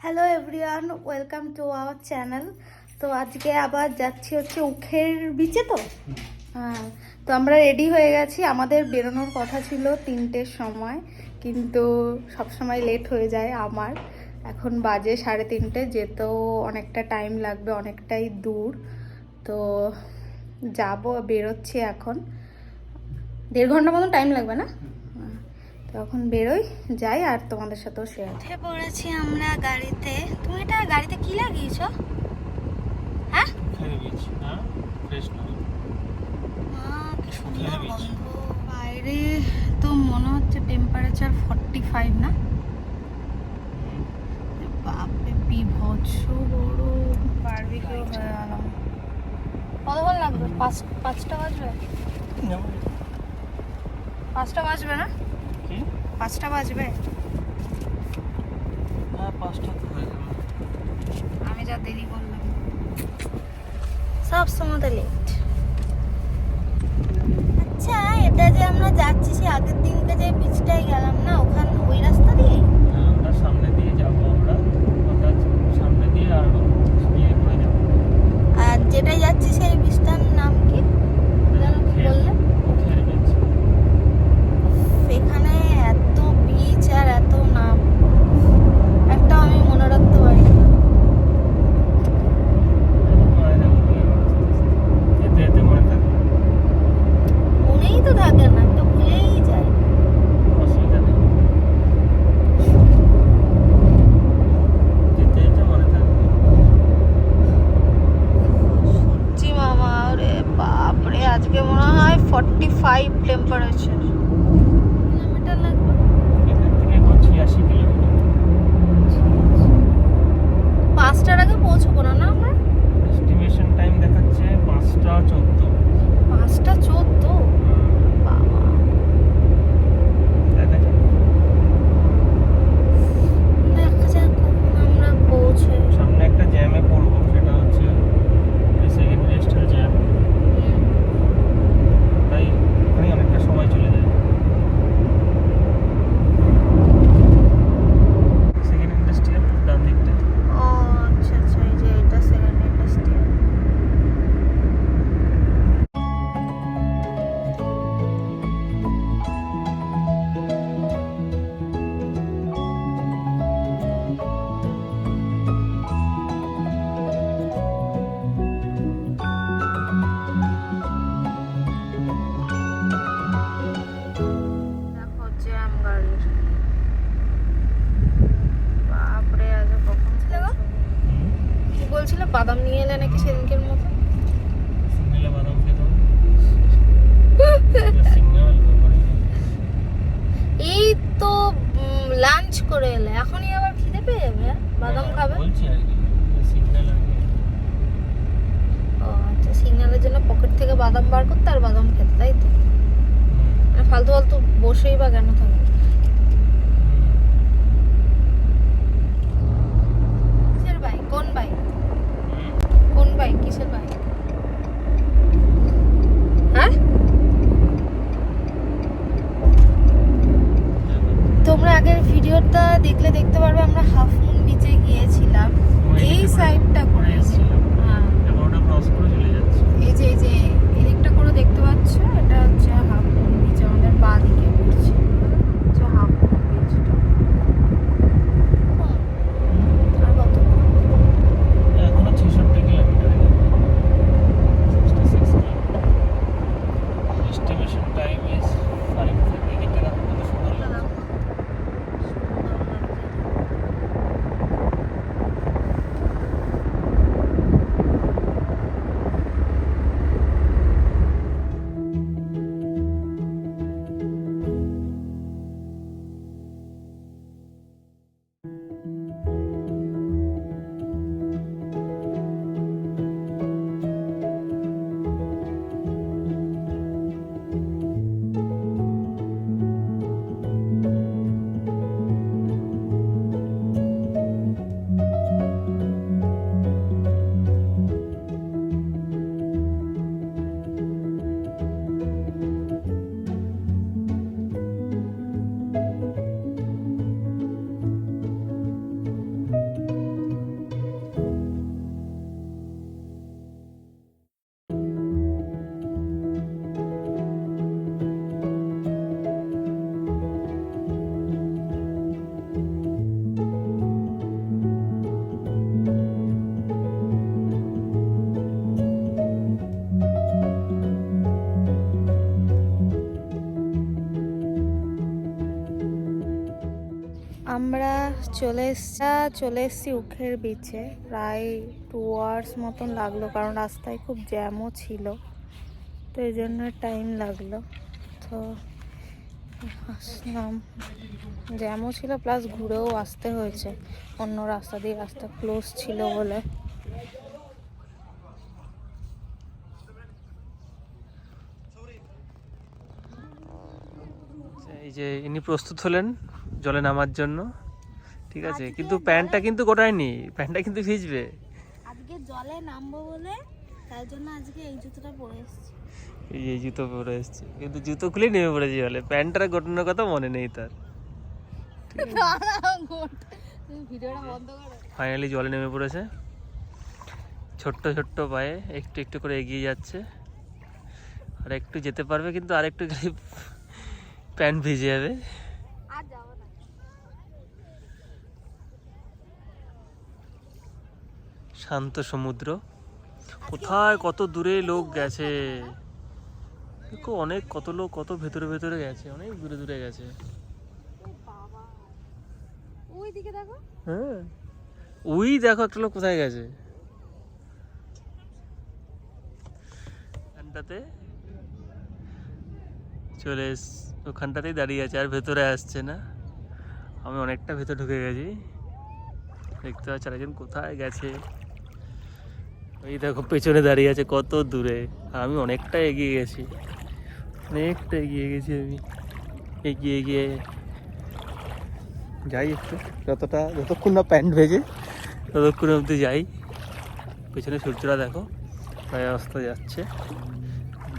Hello everyone, welcome to our channel. তো আজকে আবার যাচ্ছি হচ্ছে উখের বিচে। তো হ্যাঁ, তো আমরা রেডি হয়ে গেছি। আমাদের বেরোনোর কথা ছিল 3টের সময়, কিন্তু সব সময় লেট হয়ে যায় আমার। এখন বাজে 3:30, যেতেও অনেকটা টাইম লাগবে, অনেকটাই দূর। তো বেরোচ্ছি এখন, 1.5 ঘন্টা মতো টাইম লাগবে না? তখন বেরোই, যাই আর তোমাদের সাথেও শেয়ার। উঠে পড়েছি আমরা গাড়িতে। তুমি এটা গাড়িতে কি লাগিয়েছো? হ্যাঁ, কি সুন্দর গন্ধ। বাইরে তো মনে হচ্ছে টেম্পারেচার 45 না? বাপরে, বিভৎস গরম। বারবিকিউ হয়ে গেল। কতক্ষণ লাগবে? 5টা বাজবে? 5টা বাজবে না? 5টা বাজবে? আমি যা দেরি করলাম, সব সময় লেট। আচ্ছা, এটা যে আমরা যাচ্ছি সে আগের দিনকে যে বিচটায় গেলাম না, ওখান ওই রাস্তা দিয়ে? আমরা সামনে দিয়ে যাবো, আমরা সামনে দিয়ে আর ইয়ে করে যাবো। আর যেটা যাচ্ছি সেই বিচটার নাম কি বললে? উখের বিচ। এখানে এত বিচ আর এত নাম, একটা আমি মনে রাখতে পারি না। যেতে যেতে মনে থাকবে। মনেই তো থাকে না, একটা ভুলেই যায়। অসুবিধা নেই, যেতে যেতে মনে থাকবে। সত্যি মামা, রে বাপরে, আজকে মনে হয় 45 টেম্পারেচার। কিলোমিটার লাগবে এখান থেকে 86 কিলোমিটার। 5টার আগে পৌঁছবো না না আমরা? এস্টিমেশন টাইম দেখাচ্ছে 5টা 14। 5টা 14? বাবা, দেখা যাক। দেখা যাক কখন আমরা পৌঁছাই। সামনে একটা জ্যামে পড়বো, সেটা হচ্ছে সেকেন্ড রেস্টের জ্যাম। তাই ওখানে অনেকটা সময় চলে যায়। সেকেন্ড ইন্ডাস্ট্রিয়াল ডান দিকটা। ও আচ্ছা আচ্ছা, এই যে এটা সেকেন্ড ইন্ডাস্ট্রিয়াল। দেখো জ্যাম গাড়ির, বাপরে আজ কখন ছিল গো? কি বলছিল, বাদাম নিয়ে এলে নাকি সেদিনকের মতো? সিঙ্গেলে বাদাম খেতাম। সিঙ্গেল এই তো লাঞ্চ করে এলে, এখনই আবার খিদে পেয়ে যাবে? বাদাম খাবে? বলছি আর কি, সিঙ্গেল আর কি। ও আচ্ছা, সিগন্যালের জন্য পকেট থেকে বাদাম বার করতে আর বাদাম খেতে, তাই তো? মানে ফালতু ফালতু বসেই বা কেন থাকে? কিসের বাইক? কোন বাইক? কোন বাইক? কিসের বাইক? হ্যাঁ, তোমরা আগের ভিডিওটা দেখলে দেখতে পারবে আমরা হাফ মুন বিচে গিয়েছিলাম। এই সাইডটা করে এসেছিলাম, হ্যাঁ, ওটা ক্রস করে চলে যাচ্ছে। এই যে এদিকটা করে দেখতে পাচ্ছ, এটা হচ্ছে হাফ মুন বিচ, আমাদের বাঁ দিকে পড়ছে। চলে এসছি উখের বিচে। প্রায় 2 আওয়ার্স মতন লাগলো, কারণ রাস্তায় খুব জ্যামও ছিল, তো এই জন্য টাইম লাগলো। তো আসলাম, জ্যামও ছিল প্লাস ঘুরেও আসতে হয়েছে, অন্য রাস্তা দিয়ে, রাস্তা ক্লোজ ছিল বলে। এই যে ইনি প্রস্তুত হলেন জলে নামার জন্য, ঠিক আছে, কিন্তু প্যান্টটা কিন্তু গোটায়নি, প্যান্টটা কিন্তু ভিজবে। আজকে জলে নামবো বলে তাই জন্য আজকে এই জুতোটা পরে এসেছি। এই জুতো পরে এসছে, কিন্তু জুতো খুলেই নেমে পড়েছি জলে, প্যান্টটা গোটানোর কথা মনে নেই তার। ফাইনালি জলে নেমে পড়েছে, ছোট্ট ছোট্ট পায়ে একটু একটু করে এগিয়ে যাচ্ছে, আর একটু যেতে পারবে, কিন্তু আর একটু গেলে প্যান্ট ভিজে যাবে। শান্ত সমুদ্র, কোথায় কত দূরে লোক গেছে দেখো, অনেক কত লোক কত ভেতরে ভেতরে গেছে, অনেক দূরে দূরে গেছে। হ্যাঁ, ওই দেখো একটা লোক কোথায় গেছে, ওখানটাতে চলে ওখানটাতেই দাঁড়িয়ে আছে, আর ভেতরে আসছে না। আমি অনেকটা ভেতরে ঢুকে গেছি, দেখতে পাচ্ছি আরেকজন কোথায় গেছে। ওই দেখো পেছনে দাঁড়িয়ে আছে কত দূরে, আর আমি অনেকটা এগিয়ে গেছি, অনেকটা এগিয়ে গেছি আমি। এগিয়ে গিয়ে যাই একটু, যতক্ষণ না প্যান্ট ভেজে ততক্ষণ অবধি যাই। পেছনে সূর্যটা দেখো প্রায় অস্ত যাচ্ছে,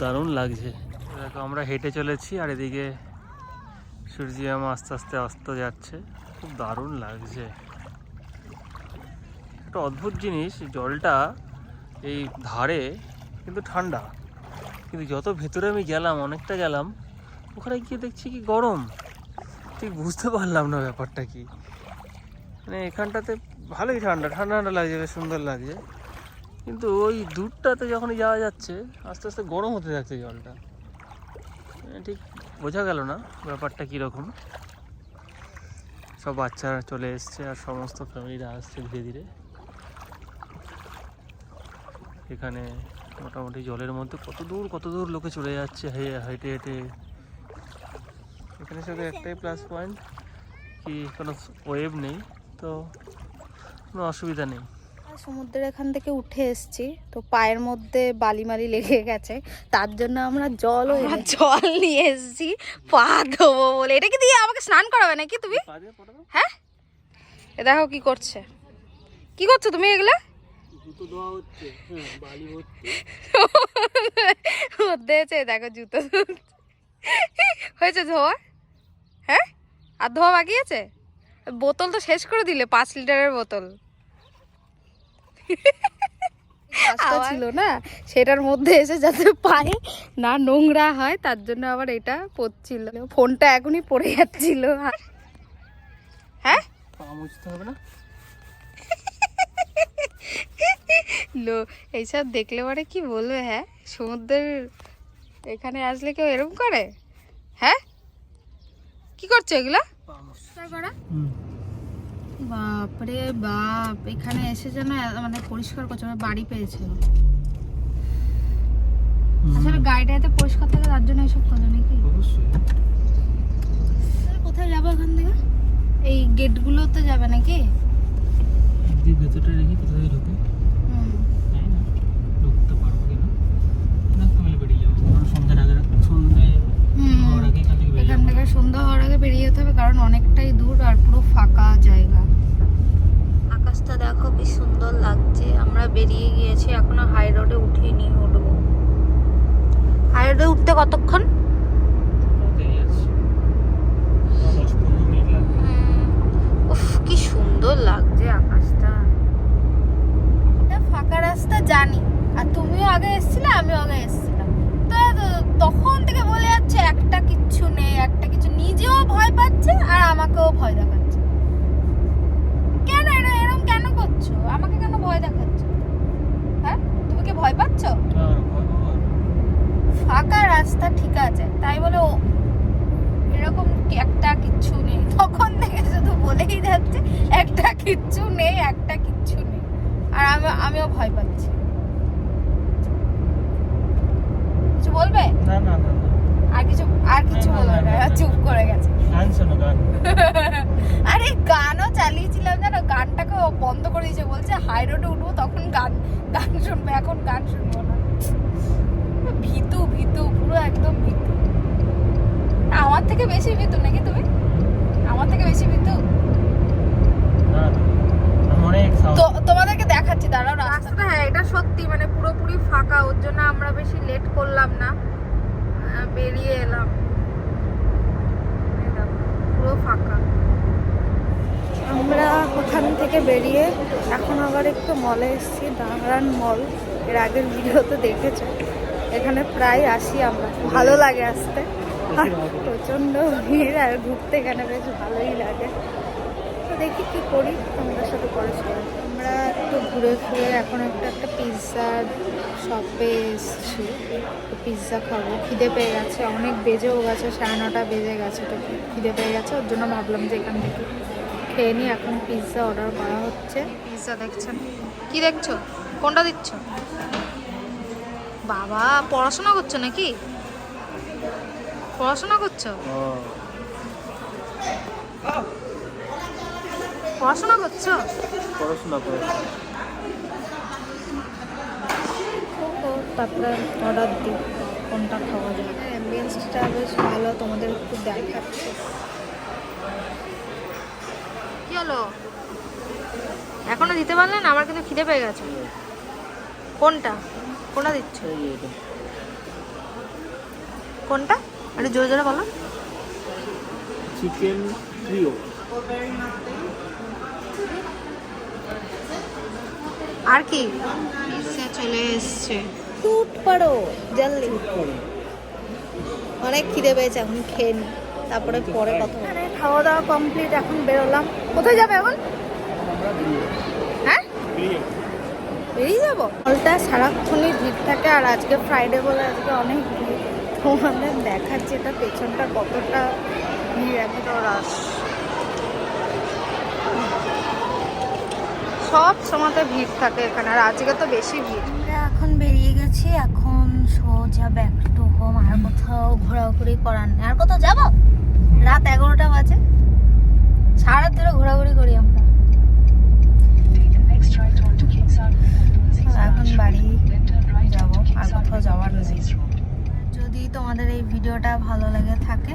দারুণ লাগছে। দেখো আমরা হেঁটে চলেছি, আর এদিকে সূর্যাম আস্তে আস্তে অস্ত যাচ্ছে, খুব দারুণ লাগছে। একটা অদ্ভুত জিনিস, জলটা এই ধারে কিন্তু ঠান্ডা, কিন্তু যত ভেতরে আমি গেলাম, অনেকটা গেলাম, ওখানে গিয়ে দেখছি কি গরম, ঠিক বুঝতে পারলাম না ব্যাপারটা কি। মানে এখানটাতে ভালোই ঠান্ডা ঠান্ডা ঠান্ডা লাগছে, বেশ সুন্দর লাগছে, কিন্তু ওই দূরটাতে যখনই যাওয়া যাচ্ছে আস্তে আস্তে গরম হতে যাচ্ছে জলটা, ঠিক বোঝা গেল না ব্যাপারটা কীরকম। সব বাচ্চারা চলে এসছে, আর সমস্ত ফ্যামিলিরা আসছে ধীরে ধীরে। এখানে মোটামুটি জলের মধ্যে কত দূর লোকে চলে যাচ্ছে হেঁটে হেঁটে। এখানে শুধু একটাই প্লাস পয়েন্ট কি, কোনো ওয়েভ নেই, তো কোনো অসুবিধা নেই। সমুদ্রের এখান থেকে উঠে এসেছি, তো পায়ের মধ্যে বালি মালি লেগে গেছে, তার জন্য আমরা জল নিয়ে এসেছি পা ধোবো বলে। এটা কি দিয়ে আমাকে স্নান করাবে নাকি তুমি? হ্যাঁ, এ দেখো কি করছে, কি করছো তুমি এগুলা? জুতো ধোয়া হচ্ছে, বালি হচ্ছে, দেখো জুতো হয়েছে ধোয়া। হ্যাঁ, আর ধোয়া বাকি আছে? বোতল তো শেষ করে দিলে, 5 লিটারের বোতল ছিল না, সেটার মধ্যে এসে যাতে পায়ে না নোংরা হয় তার জন্য আবার এটা পড়ছিল, ফোনটা এখনই পড়ে যাচ্ছিল। হ্যাঁ, পা মুছতে হবে না? এইসব দেখলে পরে কি বলবে? হ্যাঁ, সমুদ্রের এখানে আসলে কেউ এরকম করে? হ্যাঁ, কি করছো এগুলা? বাপরে বাপ, এখানে এসে যেন মানে পরিষ্কার করছে, মানে বাড়ি পেয়েছিল। আসলে গাড়িটা এত পরিষ্কার থাকে তার জন্য এসব করে নাকি? অবশ্যই। কোথায় যাবো এখান থেকে? এই গেটগুলোতে যাবে নাকি? ভেতরটা রেখে কোথায় ঢুকে ঢুকতে পারবো কিনা, বেরিয়ে যাবো সন্ধ্যার আগে, এখান থেকে সন্ধ্যা হওয়ার আগে বেরিয়ে যেতে হবে, কারণ অনেকটাই দূর আর পুরো ফাঁকা জায়গা। আকাশটা দেখো কি সুন্দর লাগছে। আমরা বেরিয়ে গিয়েছি, এখনো হাই রোডে উঠিনি, উঠবো। হাই রোডে উঠতে কতক্ষণ? উফ, কি সুন্দর লাগছে আকাশটা। এটা ফাঁকা রাস্তা জানি, আর তুমিও আগে এসেছিলে, আমিও আগে এসেছিলাম, তো তখন থেকে বলে যাচ্ছে একটা কিচ্ছু নেই, একটা কিছু, নিজেও ভয় পাচ্ছে আর আমাকেও ভয় দেখাচ্ছে। কেন এরকম কেন করছো? আমাকে কেন ভয় দেখাচ্ছ? হ্যাঁ, তুমি কি ভয় পাচ্ছ? ফাঁকা রাস্তা ঠিক আছে, তাই বলে এরকম একটা কিচ্ছু নেই, তখন থেকে শুধু বলেই যাচ্ছে একটা কিচ্ছু নেই, একটা কিচ্ছু নেই। আর আমিও ভয় পাচ্ছি। কিছু বলবে? না না না না। আর কিছু না, বলবে না, না, না, না। চুপ করে গেছে। গান শোনো গান। আরে গানও চালিয়েছিলাম জানো, গানটাকে ও বন্ধ করে দিয়েছে, বলছে হাই রোডে উঠবো তখন গান শুনবো, এখন গান শুনবো না। ভীতু পুরো একদম ভীতু। আমার থেকে বেশি ভীতু নাকি তুমি? আমার থেকে বেশি ভীতু? না না, আমি অনেক সাউন্ড। তো তোমাদেরকে দেখাচ্ছি, দাঁড়াও রাস্তাটা। হ্যাঁ, এটা সত্যি মানে পুরোপুরি ফাঁকা, ওর জন্য আমরা বেশি লেট করলাম না, বেরিয়ে এলাম। এই দেখো, পুরো ফাঁকা। আমরা ওখান থেকে বেরিয়ে এখন আবার একটু মলে এসেছি, দাঁড়ান মল। এর আগের ভিডিওতে দেখেছো, এখানে প্রায় আসি আমরা, ভালো লাগে আসতে। আর প্রচণ্ড ভিড়, আর ঘুরতে এখানে বেশ ভালোই লাগে। তো দেখি কি করি, তোমাদের সাথে পরে share করব। আমরা একটু ঘুরে ফিরে এখন একটা পিৎজার শপে এসেছি, পিৎজা খাবো। খিদে পেয়ে গেছে, অনেক বেজেও গেছে, 9:30 বেজে গেছে, তো খিদে পেয়ে গেছে, ওর জন্য ভাবলাম যে এখান থেকে খেয়ে নিই। এখন পিৎজা অর্ডার করা হচ্ছে। পিৎজা দেখছেন, কি দেখছো? কোনটা দিচ্ছ? বাবা পড়াশোনা করছো নাকি? পড়াশোনা করছো? পড়াশোনা করছো? পড়াশোনা করে। তারপরে অর্ডার দিই কোনটা খাওয়া যায়। অ্যাম্বিয়েন্সটা বেশ ভালো, তোমাদের একটু দেখাচ্ছি। কি হলো, এখনো দিতে পারলে না? আমার কিন্তু খিদে পেয়ে গেছে। কোনটা দিচ্ছ? কোনটা একটু জোরে জোরে বলো। Chicken trio. আর কি? পিৎজা চলে এসছে, টুট পারো জলদি। অনেক খিদে পেয়েছে, এখন খেয়ে নি, তারপরে পরে কথা হবে। খাওয়া দাওয়া কমপ্লিট, এখন বেরোলাম। কোথায় যাবে এখন? হ্যাঁ, বেরিয়ে যাবো। মলটা সারাক্ষণই ভিড় থাকে, আর আজকে ফ্রাইডে বলে আজকে অনেক ভিড়। তোমাদের দেখাচ্ছে এটা পেছনটা কতটা ভিড়, এত রাশ। সব সময়তে ভিড় থাকে এখানে, আর আজকে তো বেশি ভিড়। আমরা এখন বেরিয়ে গেছি, এখন সোজা ব্যাক টু হোম। আর কোথাও ঘোরাঘুরি করার নেই। আর কোথাও যাবো? রাত 11টা বাজে, সারা ধরে ঘোরাঘুরি করি আমরা। এখন বাড়ি যাব, আর কোথাও যাওয়ার নেই। যদি তোমাদের এই ভিডিওটা ভালো লেগে থাকে